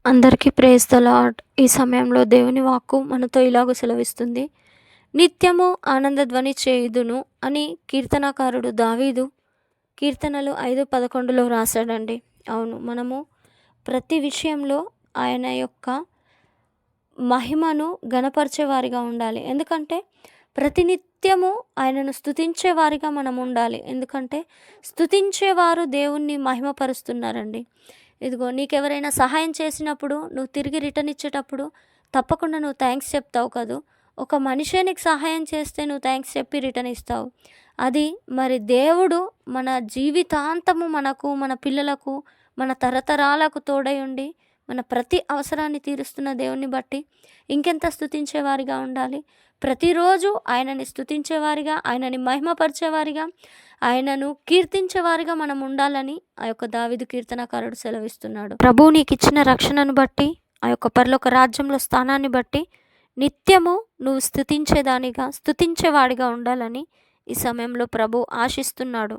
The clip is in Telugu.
అందరికీ ప్రైజ్ ద లార్డ్. ఈ సమయంలో దేవుని వాక్కు మనతో ఇలాగ సెలవిస్తుంది. నిత్యము ఆనందధ్వని చేయుదును అని కీర్తనాకారుడు దావీదు కీర్తనలు 5:11లో రాశాడండి. అవును, మనము ప్రతి విషయంలో ఆయన యొక్క మహిమను గణపరిచే వారిగా ఉండాలి. ఎందుకంటే ప్రతినిత్యము ఆయనను స్తుతించే వారిగా మనం ఉండాలి. ఎందుకంటే స్తుతించేవారు దేవుణ్ణి మహిమపరుస్తున్నారండి. ఇదిగో నీకెవరైనా సహాయం చేసినప్పుడు నువ్వు తిరిగి రిటర్న్ ఇచ్చేటప్పుడు తప్పకుండా నువ్వు థ్యాంక్స్ చెప్తావు కదూ. ఒక మనిషే నీకు సహాయం చేస్తే నువ్వు థ్యాంక్స్ చెప్పి రిటర్న్ ఇస్తావు. అది మరి దేవుడు మన జీవితాంతము మనకు, మన పిల్లలకు, మన తరతరాలకు తోడై ఉండి మన ప్రతి అవసరాన్ని తీరుస్తున్న దేవుణ్ణి బట్టి ఇంకెంత స్తుతించేవారిగా ఉండాలి. ప్రతిరోజు ఆయనని స్తుతించేవారిగా, ఆయనని మహిమపరిచేవారిగా, ఆయనను కీర్తించేవారిగా మనం ఉండాలని ఆ యొక్క దావీదు కీర్తనకారుడు సెలవిస్తున్నాడు. ప్రభువు నీకిచ్చిన రక్షణను బట్టి, ఆ యొక్క పరలోక రాజ్యంలో స్థానాన్ని బట్టి నిత్యము నువ్వు స్తుతించేదానిగా, స్తుతించేవాడిగా ఉండాలని ఈ సమయంలో ప్రభు ఆశిస్తున్నాడు.